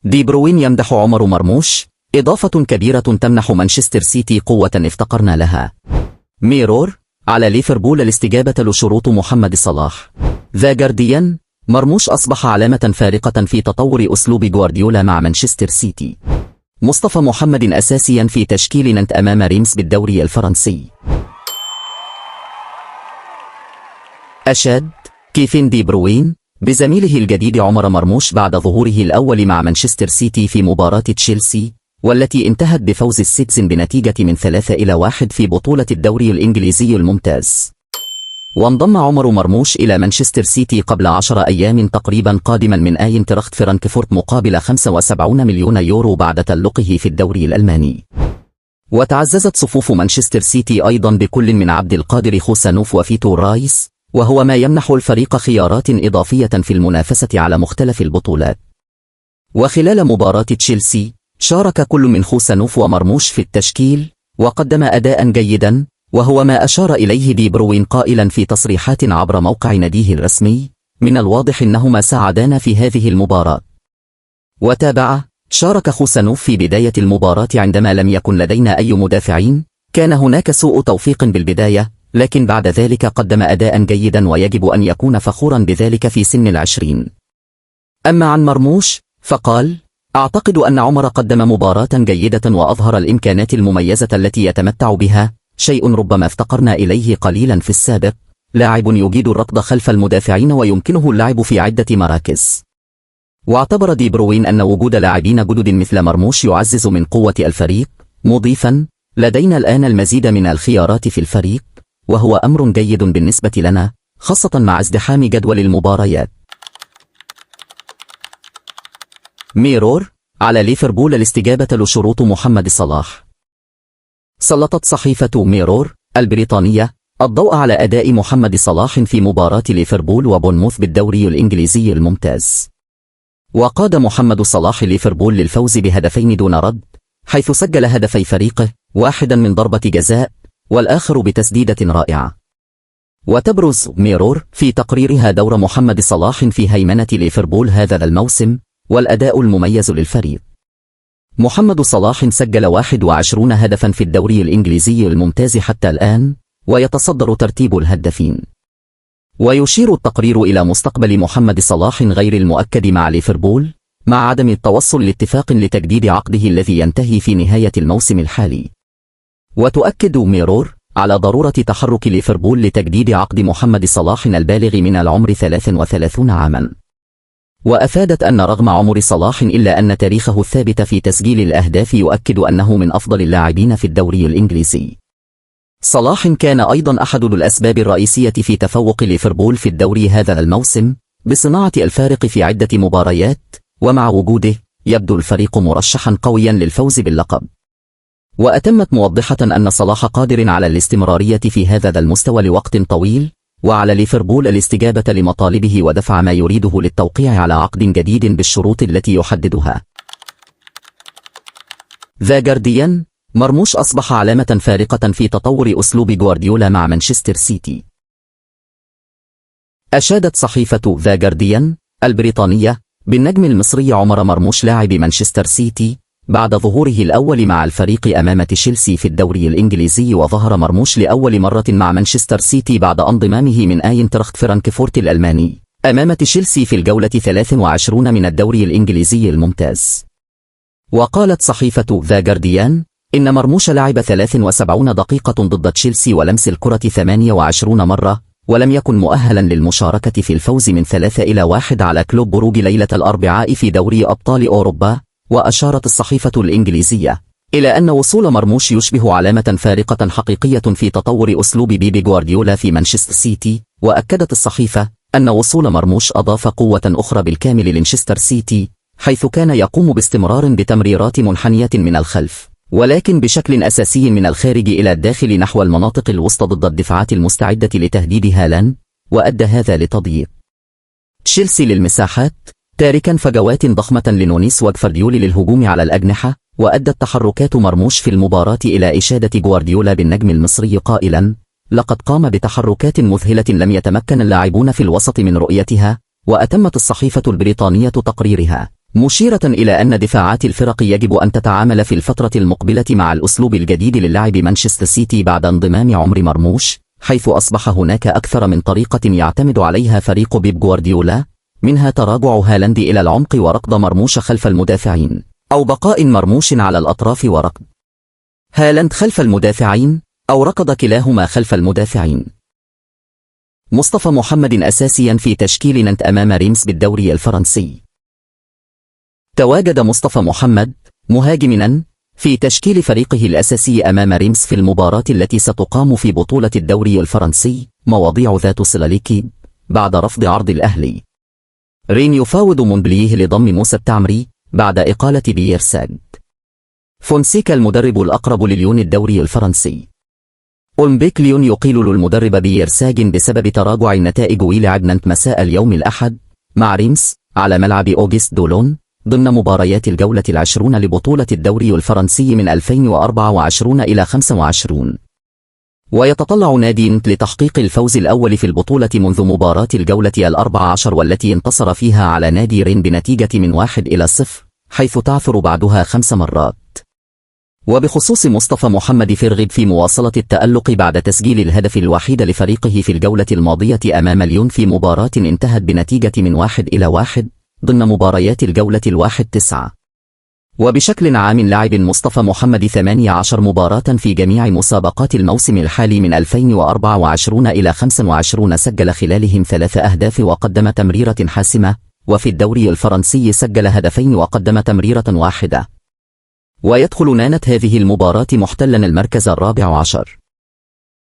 دي بروين يمدح عمر مرموش: إضافة كبيرة تمنح مانشستر سيتي قوة افتقرنا لها. ميرور: على ليفربول الاستجابة لشروط محمد صلاح. ذا جارديان: مرموش أصبح علامة فارقة في تطور أسلوب جوارديولا مع مانشستر سيتي. مصطفى محمد أساسيا في تشكيل نانت أمام ريمس بالدوري الفرنسي. أشاد كيفن دي بروين بزميله الجديد عمر مرموش بعد ظهوره الأول مع مانشستر سيتي في مباراة تشيلسي، والتي انتهت بفوز السيتيزن بنتيجة من 3-1 في بطولة الدوري الإنجليزي الممتاز. وانضم عمر مرموش إلى مانشستر سيتي قبل 10 أيام تقريبا قادما من أينتراخت فرانكفورت مقابل 75 مليون يورو بعد تألقه في الدوري الألماني. وتعززت صفوف مانشستر سيتي أيضا بكل من عبد القادر خوسانوف وفيتو رايس، وهو ما يمنح الفريق خيارات إضافية في المنافسة على مختلف البطولات. وخلال مباراة تشيلسي شارك كل من خوسانوف ومرموش في التشكيل وقدم أداء جيدا، وهو ما أشار إليه دي بروين قائلا في تصريحات عبر موقع ناديه الرسمي: من الواضح أنهما ساعدانا في هذه المباراة. وتابع: شارك خوسانوف في بداية المباراة عندما لم يكن لدينا أي مدافعين، كان هناك سوء توفيق بالبداية، لكن بعد ذلك قدم أداء جيدا ويجب أن يكون فخورا بذلك في سن 20. أما عن مرموش فقال: أعتقد أن عمر قدم مباراة جيدة وأظهر الإمكانات المميزة التي يتمتع بها، شيء ربما افتقرنا إليه قليلا في السابق، لاعب يجيد الركض خلف المدافعين ويمكنه اللعب في عدة مراكز. واعتبر دي بروين أن وجود لاعبين جدد مثل مرموش يعزز من قوة الفريق، مضيفا: لدينا الآن المزيد من الخيارات في الفريق، وهو أمر جيد بالنسبة لنا، خاصة مع ازدحام جدول المباريات. ميرور: على ليفربول الاستجابة لشروط محمد صلاح. سلطت صحيفة ميرور البريطانية الضوء على أداء محمد صلاح في مباراة ليفربول وبورنموث بالدوري الإنجليزي الممتاز. وقاد محمد صلاح ليفربول للفوز بهدفين دون رد، حيث سجل هدفي فريقه، واحدا من ضربة جزاء والآخر بتسديدة رائعة. وتبرز ميرور في تقريرها دور محمد صلاح في هيمنة ليفربول هذا الموسم والأداء المميز للفريق. محمد صلاح سجل 21 هدفا في الدوري الإنجليزي الممتاز حتى الآن، ويتصدر ترتيب الهدافين. ويشير التقرير إلى مستقبل محمد صلاح غير المؤكد مع ليفربول، مع عدم التوصل لاتفاق لتجديد عقده الذي ينتهي في نهاية الموسم الحالي. وتؤكد ميرور على ضرورة تحرك ليفربول لتجديد عقد محمد صلاح البالغ من العمر 33 عاما. وأفادت أن رغم عمر صلاح إلا أن تاريخه الثابت في تسجيل الأهداف يؤكد أنه من أفضل اللاعبين في الدوري الإنجليزي. صلاح كان أيضا أحد الأسباب الرئيسية في تفوق ليفربول في الدوري هذا الموسم بصناعة الفارق في عدة مباريات، ومع وجوده يبدو الفريق مرشحا قويا للفوز باللقب. وأتمت موضحة أن صلاح قادر على الاستمرارية في هذا المستوى لوقت طويل، وعلى ليفربول الاستجابة لمطالبه ودفع ما يريده للتوقيع على عقد جديد بالشروط التي يحددها. ذا جارديان: مرموش أصبح علامة فارقة في تطور أسلوب جوارديولا مع مانشستر سيتي. أشادت صحيفة ذا جارديان البريطانية بالنجم المصري عمر مرموش لاعب مانشستر سيتي بعد ظهوره الأول مع الفريق أمام تشيلسي في الدوري الإنجليزي. وظهر مرموش لأول مرة مع مانشستر سيتي بعد انضمامه من أينتراخت فرانكفورت الألماني أمام تشيلسي في الجولة 23 من الدوري الإنجليزي الممتاز. وقالت صحيفة ذا جارديان إن مرموش لعب 73 دقيقة ضد تشيلسي ولمس الكرة 28 مرة، ولم يكن مؤهلا للمشاركة في الفوز من 3-1 على كلوب بروج ليلة الأربعاء في دوري أبطال أوروبا. وأشارت الصحيفة الإنجليزية إلى أن وصول مرموش يشبه علامة فارقة حقيقية في تطور أسلوب بيب جوارديولا في مانشستر سيتي. وأكدت الصحيفة أن وصول مرموش أضاف قوة أخرى بالكامل لمانشستر سيتي، حيث كان يقوم باستمرار بتمريرات منحنية من الخلف، ولكن بشكل أساسي من الخارج إلى الداخل نحو المناطق الوسطى ضد الدفاعات المستعدة لتهديد هالاند، وأدى هذا لتضييق تشيلسي للمساحات، تاركا فجوات ضخمة لنونيس وجفارديول للهجوم على الأجنحة. وأدت تحركات مرموش في المباراة إلى إشادة جوارديولا بالنجم المصري قائلا: لقد قام بتحركات مذهلة لم يتمكن اللاعبون في الوسط من رؤيتها. وأتمت الصحيفة البريطانية تقريرها مشيرة إلى أن دفاعات الفرق يجب أن تتعامل في الفترة المقبلة مع الأسلوب الجديد للعب مانشستر سيتي بعد انضمام عمر مرموش، حيث أصبح هناك أكثر من طريقة يعتمد عليها فريق بيب جوارديولا، منها تراجع هالاند إلى العمق وركض مرموش خلف المدافعين، أو بقاء مرموش على الأطراف وركض هالاند خلف المدافعين، أو ركض كلاهما خلف المدافعين. مصطفى محمد أساسيا في تشكيل نانت أمام ريمس بالدوري الفرنسي. تواجد مصطفى محمد مهاجم نانت في تشكيل فريقه الأساسي أمام ريمس في المباراة التي ستقام في بطولة الدوري الفرنسي، مواضيع ذات صلة لكيب بعد رفض عرض الأهلي. رين يفاوض مونبليه لضم موسى التعمري بعد إقالة بيير ساغ. فونسيكا المدرب الأقرب لليون الدوري الفرنسي. أولمبيك ليون يقيل المدرب بيير ساغ بسبب تراجع النتائج، ويلعب نانت مساء اليوم الأحد مع ريمس على ملعب أوغست دولون ضمن مباريات الجولة العشرون لبطولة الدوري الفرنسي من 2024 إلى 25. ويتطلع نادي نانت لتحقيق الفوز الأول في البطولة منذ مباراة الجولة 14 والتي انتصر فيها على نادي رين بنتيجة من 1-0، حيث تعثر بعدها 5 مرات. وبخصوص مصطفى محمد فيرغب في مواصلة التألق بعد تسجيل الهدف الوحيد لفريقه في الجولة الماضية أمام ليون في مباراة انتهت بنتيجة من 1-1 ضمن مباريات الجولة 1-9. وبشكل عام لعب مصطفى محمد 18 مباراة في جميع مسابقات الموسم الحالي من 2024 إلى 25، سجل خلالهم 3 أهداف وقدم تمريرة حاسمة، وفي الدوري الفرنسي سجل هدفين وقدم تمريرة واحدة. ويدخل نانت هذه المباراة محتلا المركز 14.